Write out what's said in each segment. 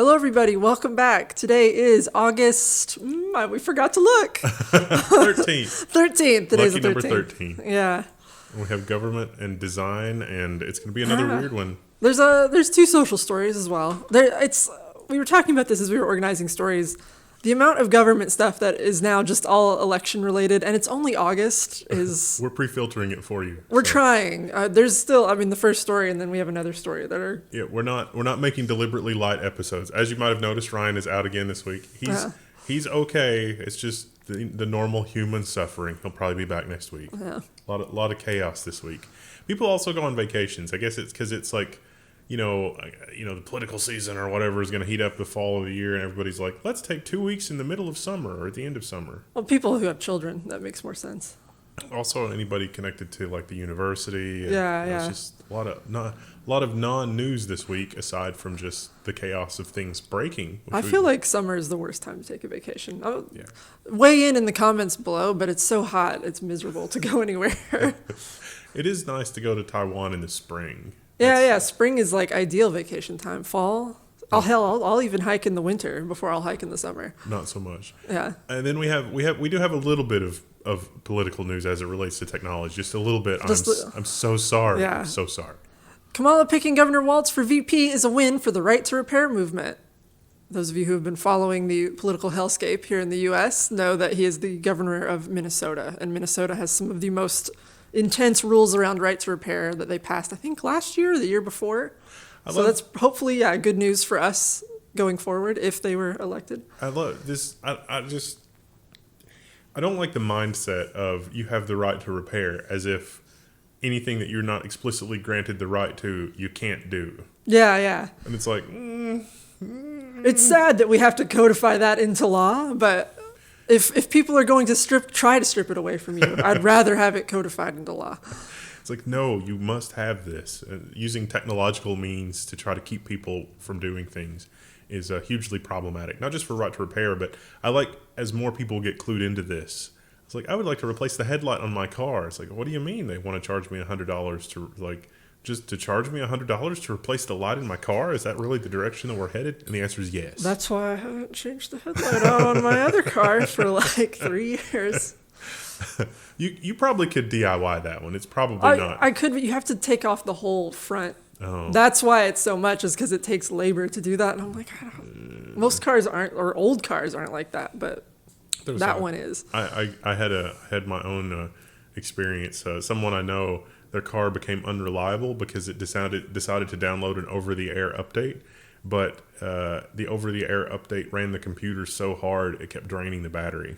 Hello, everybody. Welcome back. Today is August. We forgot to look. 13th. 13th. Today's Lucky the 13th. number 13. Yeah. We have government and design, and it's going to be another weird one. There's two social stories as well. We were talking about this as we were organizing stories. The amount of government stuff that is now just all election related, and it's only August, is... We're pre-filtering it for you. We're trying. There's still, the first story, and then we have another story that are... Yeah, we're not making deliberately light episodes. As you might have noticed, Ryan is out again this week. He's okay. It's just the normal human suffering. He'll probably be back next week. Yeah. A lot of chaos this week. People also go on vacations. I guess it's because it's like... the political season or whatever is going to heat up the fall of the year, and everybody's like, let's take 2 weeks in the middle of summer or at the end of summer. Well, people who have children, that makes more sense. Also, anybody connected to like the university. Yeah. It's just a lot of non-news this week, aside from just the chaos of things breaking. I feel like summer is the worst time to take a vacation. Weigh in the comments below, but it's so hot, it's miserable to go anywhere. It is nice to go to Taiwan in the spring. Yeah. Spring is like ideal vacation time. Fall, I'll even hike in the winter before I'll hike in the summer. Not so much. Yeah. And then we do have a little bit of political news as it relates to technology. Just a little bit. I'm so sorry. Yeah. I'm so sorry. Kamala picking Governor Walz for VP is a win for the right to repair movement. Those of you who have been following the political hellscape here in the U.S. know that he is the governor of Minnesota, and Minnesota has some of the most intense rules around right to repair that they passed, I think, last year or the year before. So that's hopefully, good news for us going forward if they were elected. I love this. I don't like the mindset of you have the right to repair as if anything that you're not explicitly granted the right to, you can't do. Yeah. And it's like... It's sad that we have to codify that into law, but... If people are going to try to strip it away from you, I'd rather have it codified into law. It's like, no, you must have this. Using technological means to try to keep people from doing things is hugely problematic. Not just for right to repair, but I like, as more people get clued into this, it's like, I would like to replace the headlight on my car. It's like, what do you mean they want to charge me $100 to, like, just to charge me $100 to replace the light in my car? Is that really the direction that we're headed? And the answer is yes. That's why I haven't changed the headlight on my other car for like 3 years. You probably could DIY that one. It's probably not. I could, but you have to take off the whole front. Oh. That's why it's so much, is because it takes labor to do that. And I'm like, most cars aren't, or old cars aren't like that, but that one is. I had my own experience. Someone I know, their car became unreliable because it decided to download an over-the-air update, but the over-the-air update ran the computer so hard it kept draining the battery.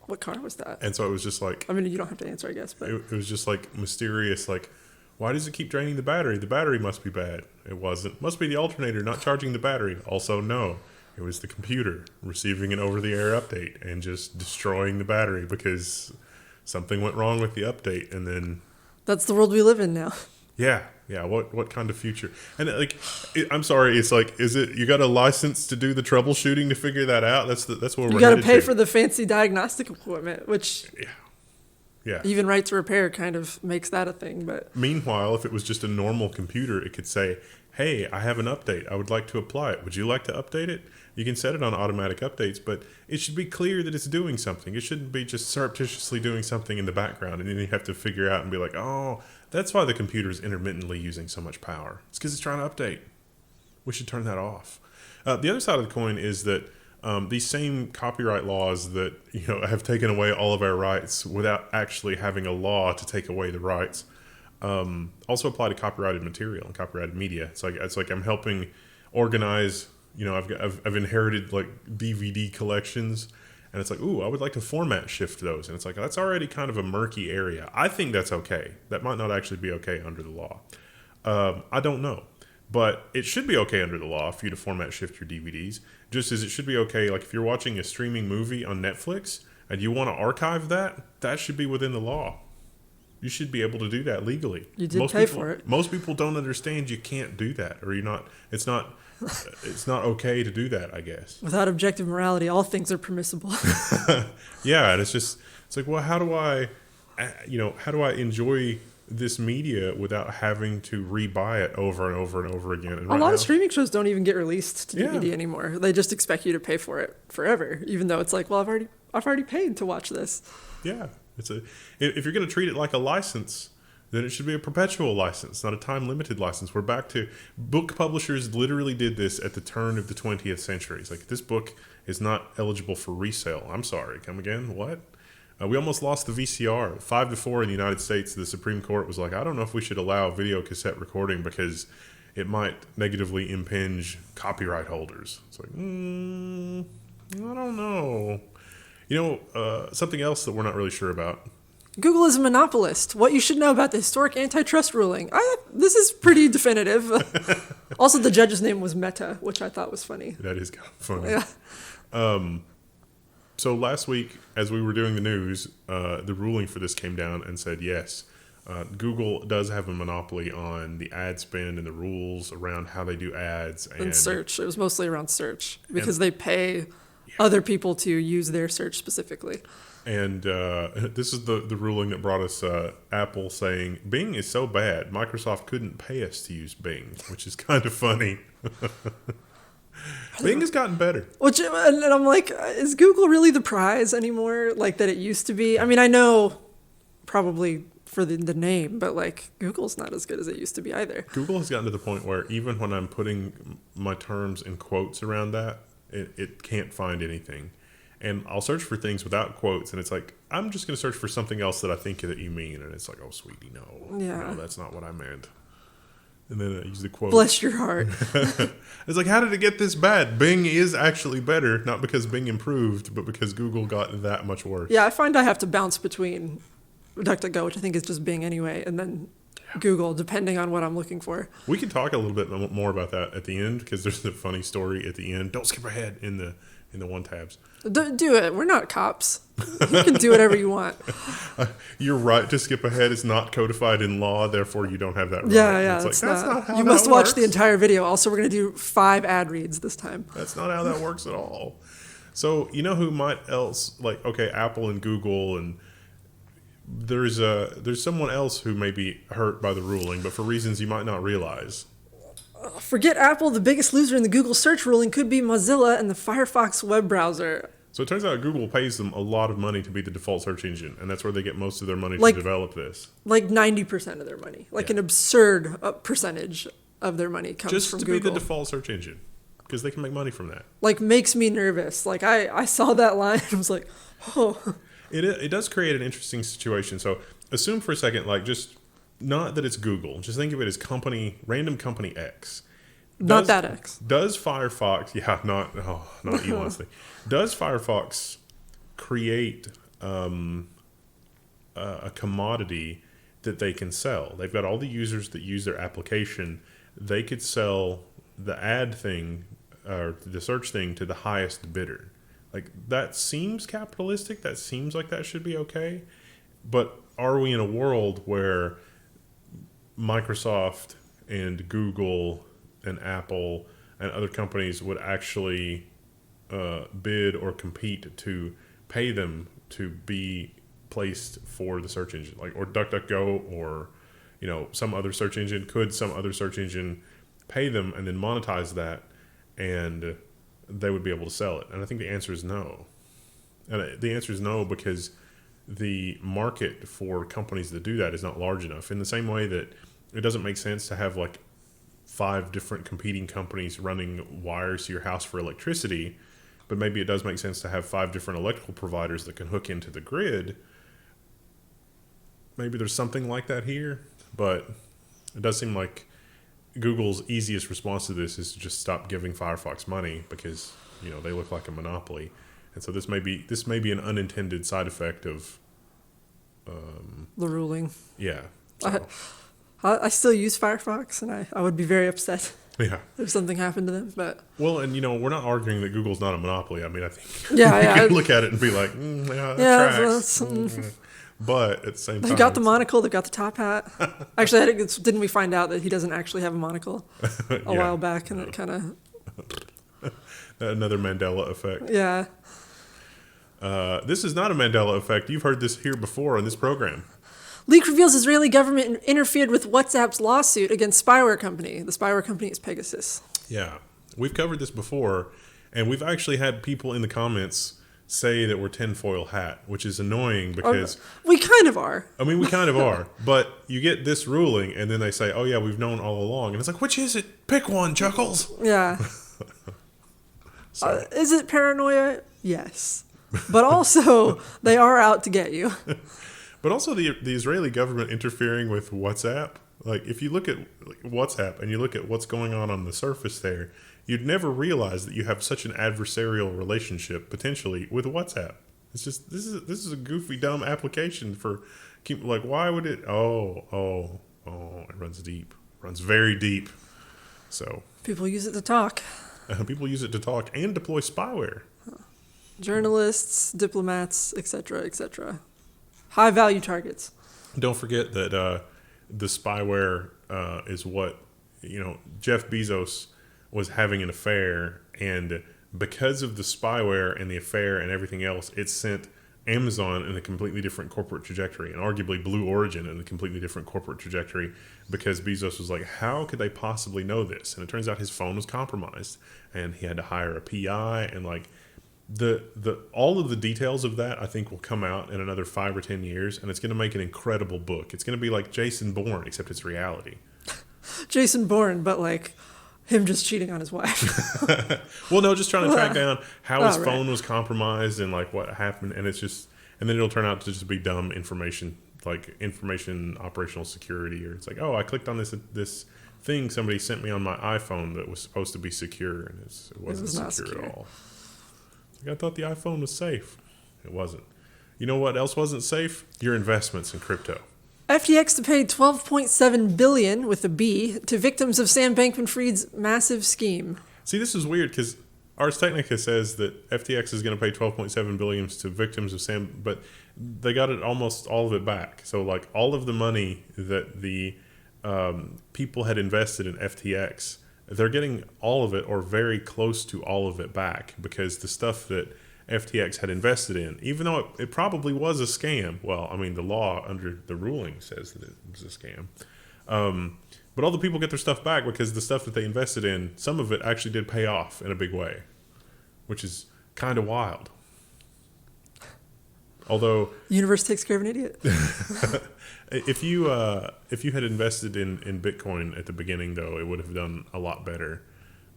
What car was that? And so it was just like... you don't have to answer, I guess, but... It was just like mysterious, like, why does it keep draining the battery? The battery must be bad. It wasn't. Must be the alternator not charging the battery. Also, no. It was the computer receiving an over-the-air update and just destroying the battery because... something went wrong with the update, and then... That's the world we live in now. Yeah. What kind of future? And I'm sorry, it's like, is it, you got a license to do the troubleshooting to figure that out? That's where we're headed. You got to pay for the fancy diagnostic equipment, which... Yeah. Even right to repair kind of makes that a thing, but... Meanwhile, if it was just a normal computer, it could say, hey, I have an update. I would like to apply it. Would you like to update it? You can set it on automatic updates, but it should be clear that it's doing something. It shouldn't be just surreptitiously doing something in the background, and then you have to figure out and be like, oh, that's why the computer is intermittently using so much power. It's because it's trying to update. We should turn that off. The other side of the coin is that these same copyright laws that have taken away all of our rights without actually having a law to take away the rights also apply to copyrighted material and copyrighted media. It's like I'm helping organize. I've inherited like DVD collections, and it's like, ooh, I would like to format shift those, and it's like, that's already kind of a murky area. I think that's okay. That might not actually be okay under the law. I don't know, but it should be okay under the law for you to format shift your DVDs, just as it should be okay. Like if you're watching a streaming movie on Netflix and you want to archive that should be within the law. You should be able to do that legally. You did pay for it. Most people don't understand you can't do that, or it's not okay to do that, I guess. Without objective morality, all things are permissible. Yeah, and it's like, well, how do I enjoy this media without having to rebuy it over and over and over again. And A right lot now, of streaming shows don't even get released to DVD Yeah. anymore. They just expect you to pay for it forever, even though it's like, well, I've already paid to watch this. yeah, if you're going to treat it like a license, then it should be a perpetual license, not a time-limited license. We're back to book publishers literally did this at the turn of the 20th century. It's like, this book is not eligible for resale. I'm sorry. Come again? What? We almost lost the VCR. 5-4 in the United States. The Supreme Court was like, I don't know if we should allow video cassette recording because it might negatively impinge copyright holders. It's like, I don't know. Something else that we're not really sure about. Google is a monopolist. What you should know about the historic antitrust ruling. This is pretty definitive. Also, the judge's name was Meta, which I thought was funny. That is kind of funny. Yeah. So last week, as we were doing the news, the ruling for this came down and said, yes, Google does have a monopoly on the ad spend and the rules around how they do ads. And search. It was mostly around search because they pay other people to use their search specifically. And this is the ruling that brought us Apple saying, Bing is so bad, Microsoft couldn't pay us to use Bing, which is kind of funny. Bing has gotten better. And I'm like, is Google really the prize anymore? Like that it used to be? I mean, I know probably for the name, but like Google's not as good as it used to be either. Google has gotten to the point where even when I'm putting my terms in quotes around that, it can't find anything. And I'll search for things without quotes, and it's like, I'm just going to search for something else that I think that you mean. And it's like, oh, sweetie, no. Yeah. No, that's not what I meant. And then I use the quote. Bless your heart. It's like, how did it get this bad? Bing is actually better, not because Bing improved, but because Google got that much worse. Yeah, I find I have to bounce between DuckDuckGo, which I think is just Bing anyway, and then Google, depending on what I'm looking for. We can talk a little bit more about that at the end, because there's a funny story at the end. Don't skip ahead in the one tabs. Do it. We're not cops. You can do whatever you want. Your right to skip ahead is not codified in law, therefore you don't have that right. Yeah, it's that's like, that's not how you that must works. watch the entire video. Also, we're going to do 5 ad reads this time. That's not how that works at all. So, you know who might else, like, okay, Apple and Google, and there's someone else who may be hurt by the ruling, but for reasons you might not realize. Forget Apple, the biggest loser in the Google search ruling could be Mozilla and the Firefox web browser. So it turns out Google pays them a lot of money to be the default search engine, and that's where they get most of their money to develop this. Like 90% of their money. Like an absurd percentage of their money comes just from to Google. be the default search engine, because they can make money from that. Like, makes me nervous. Like, I saw that line and was like, oh. It does create an interesting situation. So assume for a second, like, just not that it's Google. Just think of it as random company X. Not that X. Does Firefox, not Elon's thing. Does Firefox create a commodity that they can sell? They've got all the users that use their application. They could sell the ad thing or the search thing to the highest bidder. Like, that seems capitalistic. That seems like that should be okay. But are we in a world where Microsoft and Google and Apple and other companies would actually bid or compete to pay them to be placed for the search engine, like, or DuckDuckGo, or some other search engine? Could some other search engine pay them and then monetize that, and they would be able to sell it? And I think the answer is no. And the answer is no, because the market for companies that do that is not large enough. In the same way that it doesn't make sense to have like 5 different competing companies running wires to your house for electricity, but maybe it does make sense to have 5 different electrical providers that can hook into the grid. Maybe there's something like that here, but it does seem like Google's easiest response to this is to just stop giving Firefox money, because they look like a monopoly. And so this may be an unintended side effect of the ruling. Yeah. So. I still use Firefox, and I would be very upset if something happened to them. But well, and we're not arguing that Google's not a monopoly. I mean, I think you can look at it and be like, tracks. But at the same time, they got the monocle, they got the top hat. Actually, didn't we find out that he doesn't actually have a monocle a while back, and it kind of another Mandela effect. Yeah. This is not a Mandela effect. You've heard this here before on this program. Leak reveals Israeli government interfered with WhatsApp's lawsuit against spyware company. The spyware company is Pegasus. Yeah. We've covered this before, and we've actually had people in the comments say that we're tinfoil hat, which is annoying because... we kind of are. I mean, we kind of are. But you get this ruling, and then they say, oh, yeah, we've known all along. And it's like, which is it? Pick one, Chuckles. Yeah. So. Is it paranoia? Yes. But also, they are out to get you. But also the Israeli government interfering with WhatsApp. Like, if you look at WhatsApp and you look at what's going on the surface there, you'd never realize that you have such an adversarial relationship potentially with WhatsApp. It's just this is a goofy, dumb application for like, why would it? Oh, it runs deep, runs very deep. So people use it to talk. People use it to talk and deploy spyware. Journalists, diplomats, etc., etc. High value targets. Don't forget that the spyware is what, Jeff Bezos was having an affair, and because of the spyware and the affair and everything else, it sent Amazon in a completely different corporate trajectory, and arguably Blue Origin in a completely different corporate trajectory, because Bezos was like, how could they possibly know this? And it turns out his phone was compromised, and he had to hire a PI, and like all of the details of that I think will come out in another 5 or 10 years, and it's going to make an incredible book. It's going to be like Jason Bourne, except it's reality. Jason Bourne, but like him just cheating on his wife. Well, no, just trying to track down how his phone was compromised and like what happened, and then it'll turn out to just be dumb information, like information operational security, or it's like, oh, I clicked on this thing somebody sent me on my iPhone that was supposed to be secure, and it wasn't secure at all. Like, I thought the iPhone was safe. It wasn't. You know what else wasn't safe? Your investments in crypto. FTX to pay $12.7 billion with a B to victims of Sam Bankman-Fried's massive scheme. See, this is weird because Ars Technica says that FTX is going to pay $12.7 billion to victims of Sam, but they got it almost all of it back. So, like, all of the money that the people had invested in FTX, they're getting all of it or very close to all of it back, because the stuff that FTX had invested in, even though it probably was a scam. Well, I mean, the law under the ruling says that it was a scam. But all the people get their stuff back because the stuff that they invested in, some of it actually did pay off in a big way, which is kind of wild. Although universe takes care of an idiot. If you had invested in Bitcoin at the beginning, though, it would have done a lot better.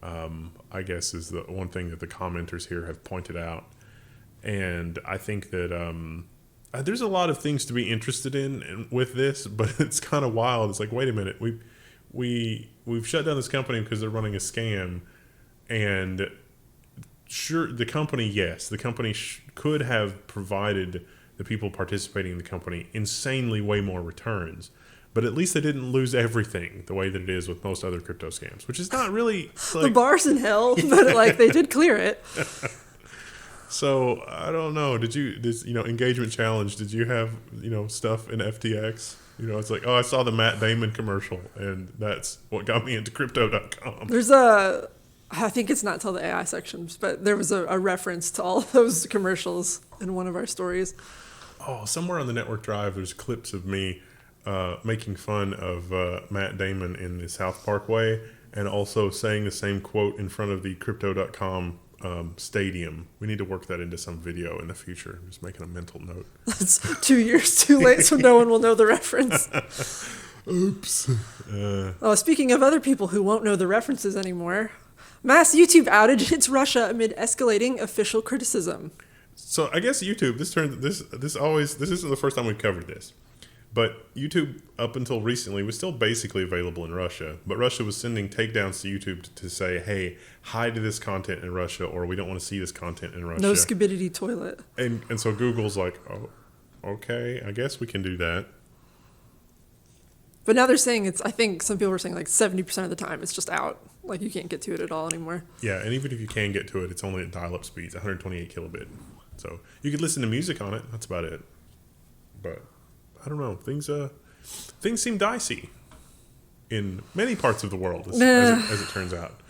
I guess is the one thing that the commenters here have pointed out. And I think that there's a lot of things to be interested in with this, but it's kind of wild. It's like, wait a minute, we've shut down this company because they're running a scam, and sure, the company could have provided the people participating in the company insanely way more returns, but at least they didn't lose everything the way that it is with most other crypto scams, which is not really like, the bar's in hell, but like they did clear it. So I don't know. Engagement challenge? Did you have stuff in FTX? It's like, oh, I saw the Matt Damon commercial, and that's what got me into crypto.com. There's I think it's not till the AI sections, but there was a reference to all those commercials in one of our stories. Oh, somewhere on the network drive, there's clips of me making fun of Matt Damon in the South Park way, and also saying the same quote in front of the crypto.com stadium. We need to work that into some video in the future. I'm just making a mental note. That's 2 years too late, so no one will know the reference. Oops. Speaking of other people who won't know the references anymore, mass YouTube outage hits Russia amid escalating official criticism. So I guess YouTube, this isn't the first time we've covered this, but YouTube up until recently was still basically available in Russia, but Russia was sending takedowns to YouTube to say, hey, hide this content in Russia, or we don't want to see this content in Russia. No skibidity toilet. And so Google's like, oh, okay, I guess we can do that. But now they're saying I think some people were saying like 70% of the time it's just out. Like you can't get to it at all anymore. Yeah, and even if you can get to it, it's only at dial-up speeds, 128 kilobit. So you could listen to music on it. That's about it. But I don't know. Things seem dicey in many parts of the world, as it turns out.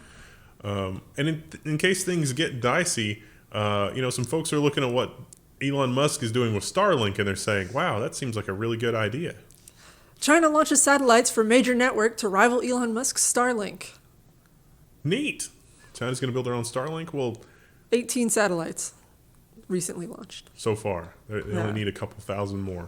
And in case things get dicey, some folks are looking at what Elon Musk is doing with Starlink, and they're saying, wow, that seems like a really good idea. China launches satellites for major network to rival Elon Musk's Starlink. Neat. China's going to build their own Starlink? Well, 18 satellites recently launched. so far. They only need a couple thousand more.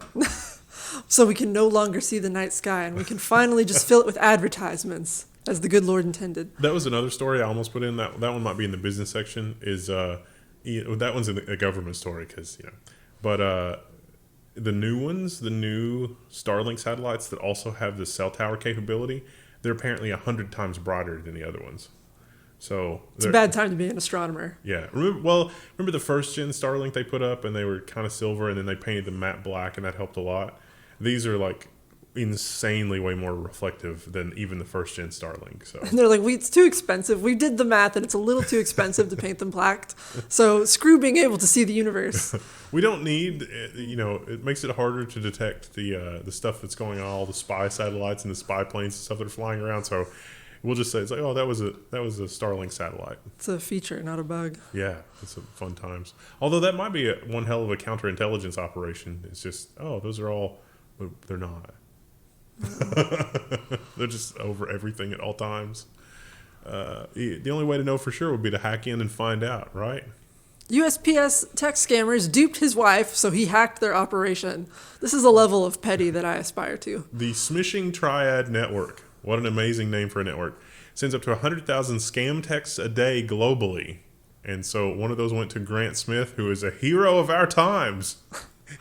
So we can no longer see the night sky, and we can finally just fill it with advertisements, as the good Lord intended. That was another story I almost put in. That one might be in the business section. That one's a government story because, But the new ones, the new Starlink satellites that also have the cell tower capability, they're apparently 100 times brighter than the other ones. So it's a bad time to be an astronomer. Yeah. Remember the first gen Starlink they put up, and they were kind of silver, and then they painted them matte black, and that helped a lot. These are like insanely way more reflective than even the first gen Starlink. So and they're like, it's too expensive. We did the math, and it's a little too expensive to paint them blacked. So screw being able to see the universe. We don't need, it makes it harder to detect the stuff that's going on, all the spy satellites and the spy planes and stuff that are flying around. So we'll just say it's like, oh, that was a Starlink satellite. It's a feature, not a bug. Yeah, it's fun times. Although that might be one hell of a counterintelligence operation. It's just, oh, those are all, but they're not. They're just over everything at all times. The only way to know for sure would be to hack in and find out, right? USPS tech scammers duped his wife, so he hacked their operation. This is a level of petty that I aspire to. The Smishing Triad Network. What an amazing name for a network. Sends up to 100,000 scam texts a day globally. And so one of those went to Grant Smith, who is a hero of our times.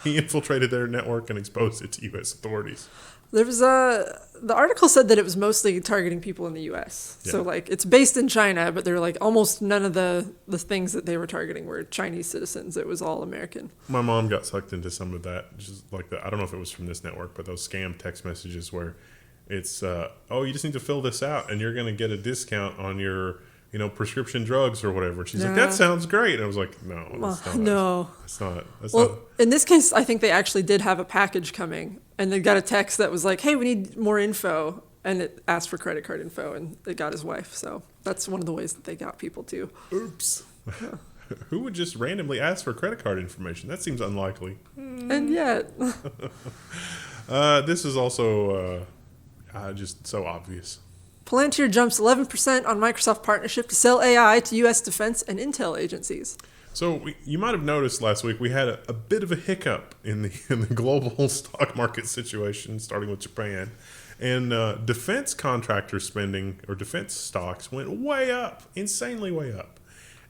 He infiltrated their network and exposed it to U.S. authorities. There was the article said that it was mostly targeting people in the U.S. Yeah. So like it's based in China, but they're like almost none of the things that they were targeting were Chinese citizens. It was all American. My mom got sucked into some of that, just like that. I don't know if it was from this network, but those scam text messages where it's you just need to fill this out and you're going to get a discount on your prescription drugs or whatever. She's like, that sounds great. And I was like, no, that's not. No. That's not. Well, in this case, I think they actually did have a package coming. And they got a text that was like, hey, we need more info. And it asked for credit card info. And it got his wife. So that's one of the ways that they got people too. Oops. Yeah. Who would just randomly ask for credit card information? That seems unlikely. And yet. This is also just so obvious. Palantir jumps 11% on Microsoft partnership to sell AI to U.S. defense and intel agencies. So you might have noticed last week we had a bit of a hiccup in the global stock market situation, starting with Japan. And defense contractor spending, or defense stocks, went way up, insanely way up.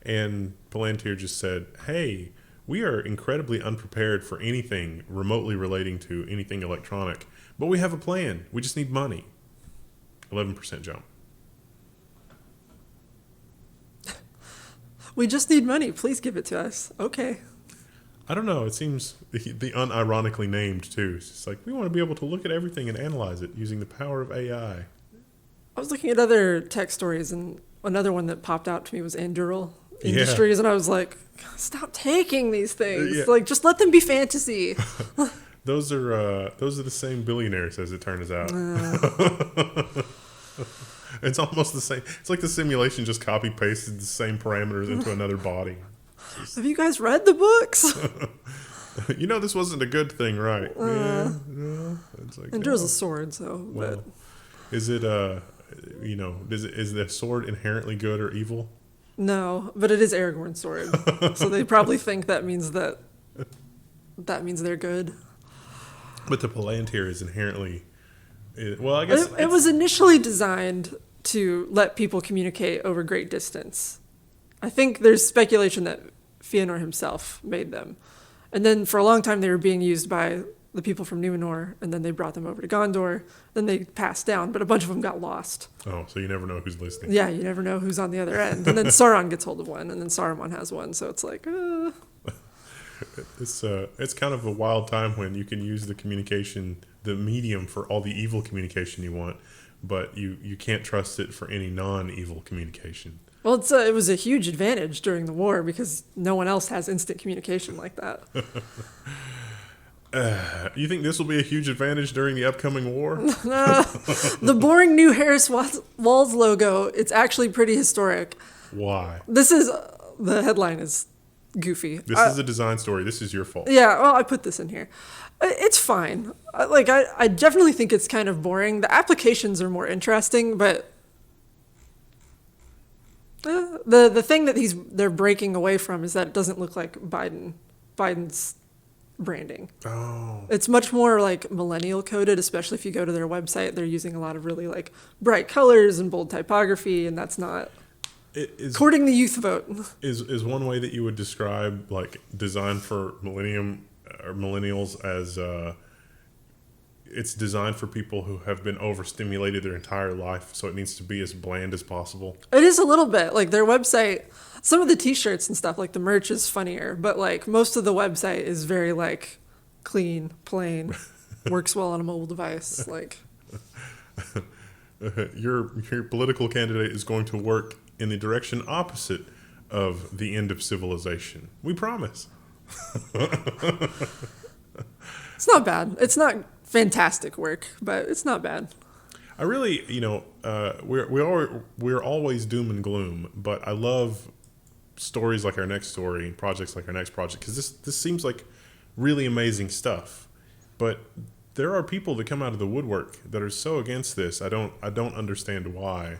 And Palantir just said, hey, we are incredibly unprepared for anything remotely relating to anything electronic. But we have a plan. We just need money. 11% jump. We just need money. Please give it to us. Okay. I don't know. It seems the unironically named, too. It's just like, we want to be able to look at everything and analyze it using the power of AI. I was looking at other tech stories, and another one that popped out to me was Anduril Industries, and I was like, stop taking these things. Yeah. Like, just let them be fantasy. Those are the same billionaires, as it turns out. It's almost the same. It's like the simulation just copy pasted the same parameters into another body. Have you guys read the books? This wasn't a good thing, right? It's like, Endure's a sword, so. Well, is it is the sword inherently good or evil? No, but it is Aragorn's sword, so they probably think that means they're good. But the Palantir is inherently. Well, I guess it was initially designed to let people communicate over great distance. I think there's speculation that Fëanor himself made them. And then for a long time they were being used by the people from Numenor, and then they brought them over to Gondor. Then they passed down, but a bunch of them got lost. Oh, so you never know who's listening. Yeah, you never know who's on the other end. And then Sauron gets hold of one, and then Saruman has one, so it's like... It's kind of a wild time when you can use the communication, the medium for all the evil communication you want, but you can't trust it for any non-evil communication. Well, it was a huge advantage during the war because no one else has instant communication like that. You think this will be a huge advantage during the upcoming war? The boring new Harris-Walz logo, it's actually pretty historic. Why? The headline is goofy. This is a design story. This is your fault. Yeah, well, I put this in here. It's fine. I definitely think it's kind of boring. The applications are more interesting, but the thing that they're breaking away from is that it doesn't look like Biden's branding. Oh. It's much more like millennial coded, especially if you go to their website. They're using a lot of really like bright colors and bold typography, and that's not courting the youth vote. Is one way that you would describe like design for millennials as it's designed for people who have been overstimulated their entire life, so it needs to be as bland as possible? It is a little bit. Like their website, some of the t-shirts and stuff, like the merch is funnier, but like most of the website is very like clean, plain, works well on a mobile device. Like your political candidate is going to work in the direction opposite of the end of civilization. We promise. It's not bad. It's not fantastic work, but it's not bad. I really, we're always doom and gloom, but I love stories like our next story, projects like our next project, because this seems like really amazing stuff. But there are people that come out of the woodwork that are so against this. I don't understand why.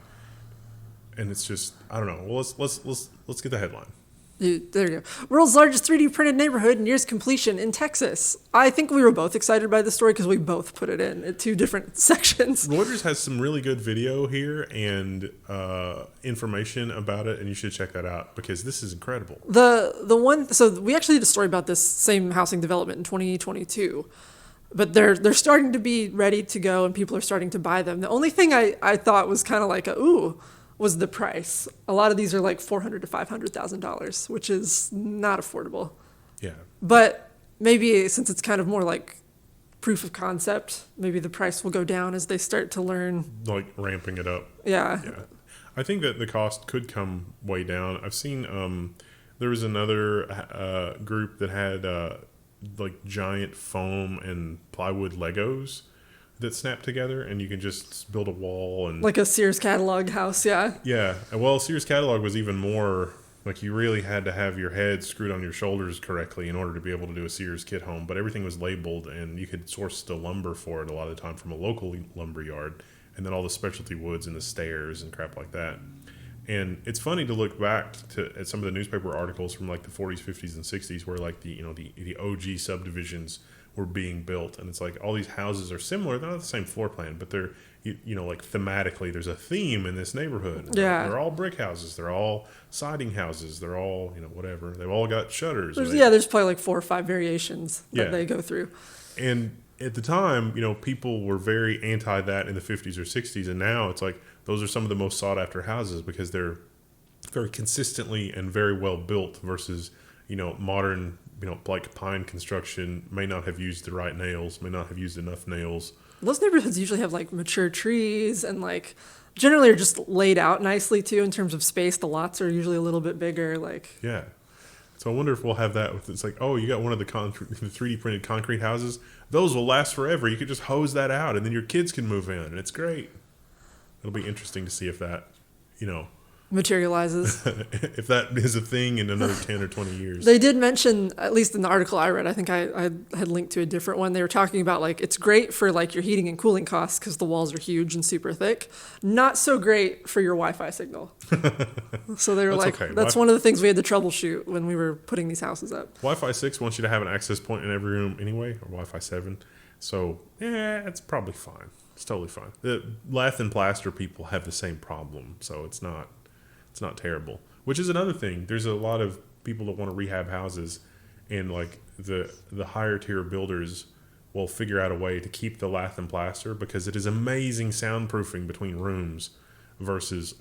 And it's just, I don't know. Well, let's get the headline. There you go. World's largest 3D printed neighborhood nears completion in Texas. I think we were both excited by the story because we both put it in at two different sections. Reuters has some really good video here and information about it, and you should check that out because this is incredible. So we actually did a story about this same housing development in 2022, but they're starting to be ready to go and people are starting to buy them. The only thing I thought was kind of like was the price. A lot of these are like $400,000 to $500,000, which is not affordable. Yeah. But maybe since it's kind of more like proof of concept, maybe the price will go down as they start to learn. Like ramping it up. Yeah. Yeah. I think that the cost could come way down. I've seen there was another group that had like giant foam and plywood Legos that snap together, and you can just build a wall and like a Sears catalog house. Yeah. Well, Sears catalog was even more like you really had to have your head screwed on your shoulders correctly in order to be able to do a Sears kit home, but everything was labeled and you could source the lumber for it a lot of the time from a local lumber yard, and then all the specialty woods and the stairs and crap like that. And it's funny to look back at some of the newspaper articles from like the 40s, 50s, and 60s where like the OG subdivisions were being built, and it's like all these houses are similar. They're not the same floor plan, but they're like thematically there's a theme in this neighborhood. Yeah, they're all brick houses, they're all siding houses, they're all whatever. They've all got shutters. There's probably like 4 or 5 variations that they go through. And at the time, people were very anti that in the 50s or 60s, and now it's like those are some of the most sought after houses because they're very consistently and very well built versus modern. Like pine construction may not have used the right nails, may not have used enough nails. Those neighborhoods usually have like mature trees and like generally are just laid out nicely too in terms of space. The lots are usually a little bit bigger. Yeah. So I wonder if we'll have that with it's like, oh, you got one of the 3D printed concrete houses. Those will last forever. You could just hose that out and then your kids can move in and it's great. It'll be interesting to see if that, materializes. If that is a thing in another 10 or 20 years. They did mention, at least in the article I read, I think I had linked to a different one. They were talking about like it's great for like your heating and cooling costs because the walls are huge and super thick. Not so great for your Wi-Fi signal. So they were that's one of the things we had to troubleshoot when we were putting these houses up. Wi-Fi 6 wants you to have an access point in every room anyway, or Wi-Fi 7. So it's probably fine. It's totally fine. The lath and plaster people have the same problem, so it's not terrible. Which is another thing. There's a lot of people that want to rehab houses, and like the higher tier builders will figure out a way to keep the lath and plaster because it is amazing soundproofing between rooms versus if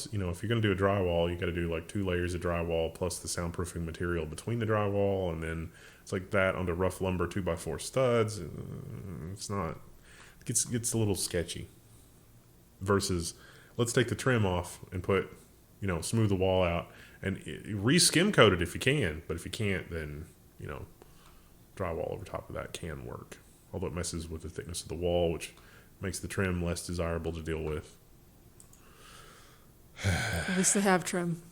you're going to do a drywall, you got to do like 2 layers of drywall plus the soundproofing material between the drywall, and then it's like that onto rough lumber 2x4 studs. It gets a little sketchy. Versus let's take the trim off and put smooth the wall out and re-skim coat it if you can. But if you can't, then, drywall over top of that can work. Although it messes with the thickness of the wall, which makes the trim less desirable to deal with. At least they have trim.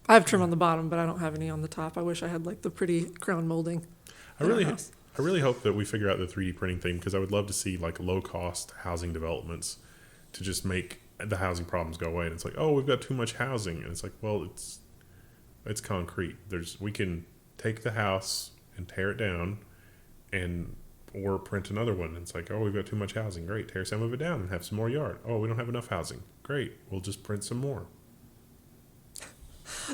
I have trim on the bottom, but I don't have any on the top. I wish I had like the pretty crown molding. I I really hope that we figure out the 3D printing thing, because I would love to see like low cost housing developments to just make the housing problems go away. And it's like, oh, we've got too much housing, and it's like, well, it's concrete. We can take the house and tear it down, or print another one. And it's like, oh, we've got too much housing. Great, tear some of it down and have some more yard. Oh, we don't have enough housing. Great, we'll just print some more.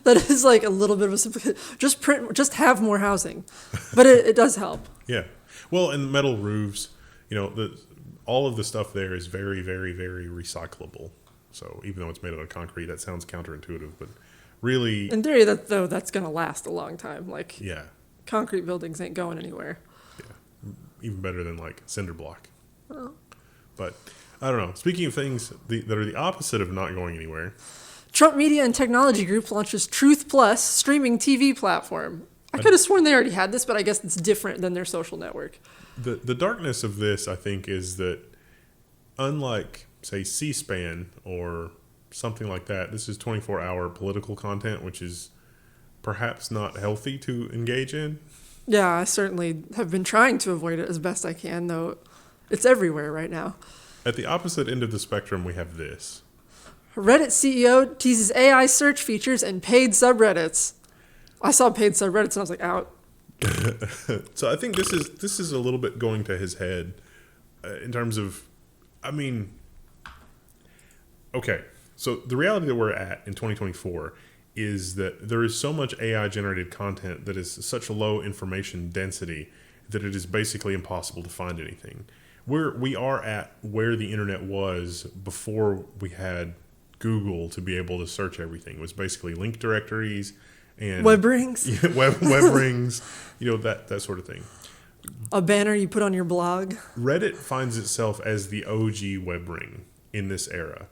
That is like a little bit of a simple. Just have more housing, but it does help. Yeah, well, and metal roofs, all of the stuff there is very, very, very recyclable. So even though it's made out of concrete, that sounds counterintuitive, but really, in theory, that's going to last a long time. Like, yeah, concrete buildings ain't going anywhere. Yeah, even better than like cinder block. Oh. But I don't know. Speaking of things that are the opposite of not going anywhere, Trump Media and Technology Group launches Truth Plus streaming TV platform. I could have sworn they already had this, but I guess it's different than their social network. The darkness of this, I think, is that unlike, say, C-SPAN or something like that, this is 24-hour political content, which is perhaps not healthy to engage in. Yeah, I certainly have been trying to avoid it as best I can, though it's everywhere right now. At the opposite end of the spectrum, we have this. Reddit CEO teases AI search features and paid subreddits. I saw paid subreddits and I was like, out. So I think this is a little bit going to his head in terms of, okay. So the reality that we're at in 2024 is that there is so much AI generated content that is such low information density that it is basically impossible to find anything. We are at where the internet was before we had Google to be able to search everything. It was basically link directories and web rings, web rings, that sort of thing. A banner you put on your blog. Reddit finds itself as the OG web ring in this era.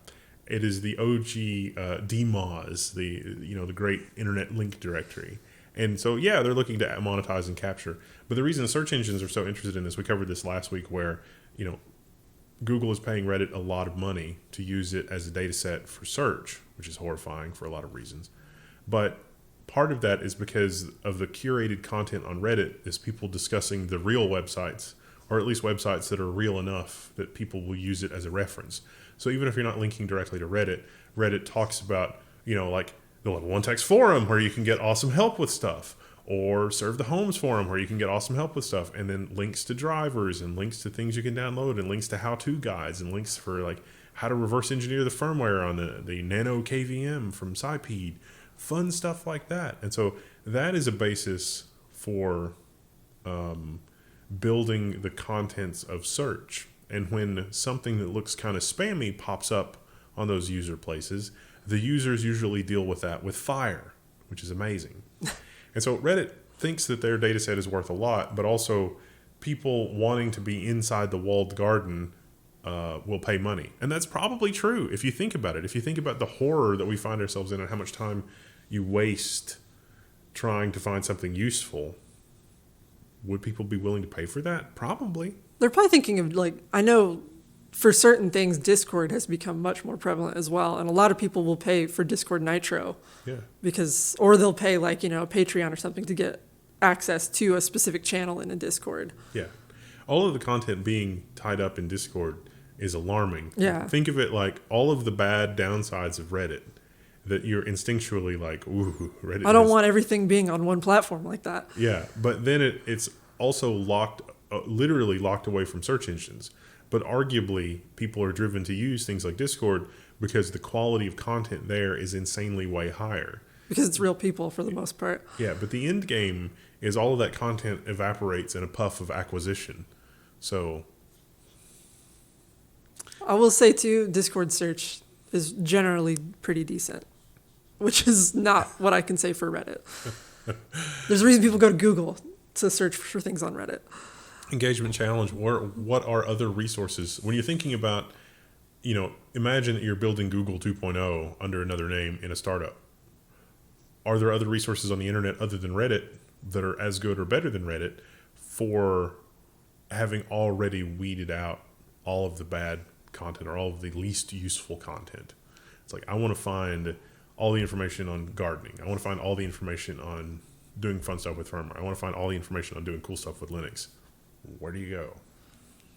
It is the OG DMOZ, the great internet link directory. And so, yeah, they're looking to monetize and capture. But the reason search engines are so interested in this, we covered this last week, where Google is paying Reddit a lot of money to use it as a data set for search, which is horrifying for a lot of reasons. But part of that is because of the curated content on Reddit is people discussing the real websites, or at least websites that are real enough that people will use it as a reference. So even if you're not linking directly to Reddit, Reddit talks about, like the Level 1 text forum where you can get awesome help with stuff, or Serve the Homes forum where you can get awesome help with stuff, and then links to drivers and links to things you can download and links to how-to guides and links for like how to reverse engineer the firmware on the Nano KVM from Cyped, fun stuff like that. And so that is a basis for building the contents of search. And when something that looks kind of spammy pops up on those user places, the users usually deal with that with fire, which is amazing. And so Reddit thinks that their data set is worth a lot, but also people wanting to be inside the walled garden will pay money. And that's probably true if you think about it. If you think about the horror that we find ourselves in and how much time you waste trying to find something useful, would people be willing to pay for that? Probably. They're probably thinking of, I know for certain things, Discord has become much more prevalent as well. And a lot of people will pay for Discord Nitro. Yeah. Or they'll pay Patreon or something to get access to a specific channel in a Discord. Yeah. All of the content being tied up in Discord is alarming. Yeah. Think of it like all of the bad downsides of Reddit that you're instinctually like, ooh, Reddit. I don't want everything being on one platform like that. Yeah. But then it's also literally locked away from search engines. But arguably, people are driven to use things like Discord because the quality of content there is insanely way higher. Because it's real people for the most part. Yeah, but the end game is all of that content evaporates in a puff of acquisition. So I will say, too, Discord search is generally pretty decent, which is not what I can say for Reddit. There's a reason people go to Google to search for things on Reddit. Engagement challenge. What are other resources when you're thinking about, imagine that you're building Google 2.0 under another name in a startup. Are there other resources on the internet other than Reddit that are as good or better than Reddit for having already weeded out all of the bad content or all of the least useful content? It's like, I want to find all the information on gardening. I want to find all the information on doing fun stuff with firmware. I want to find all the information on doing cool stuff with Linux. where do you go?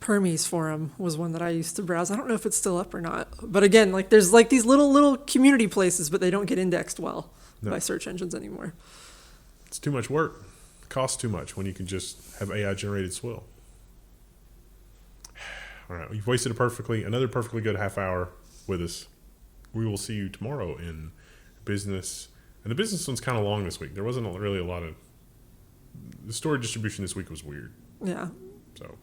Permies forum was one that I used to browse. I don't know if it's still up or not. But again, like there's like these little community places, but they don't get indexed well by search engines anymore. It's too much work. It costs too much when you can just have AI generated swill. All right, you've wasted another perfectly good half hour with us. We will see you tomorrow in business. And the business one's kind of long this week. There wasn't really a lot of... The story distribution this week was weird. Yeah. So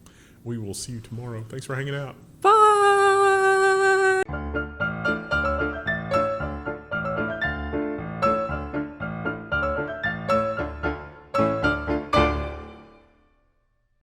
we will see you tomorrow. Thanks for hanging out. Bye.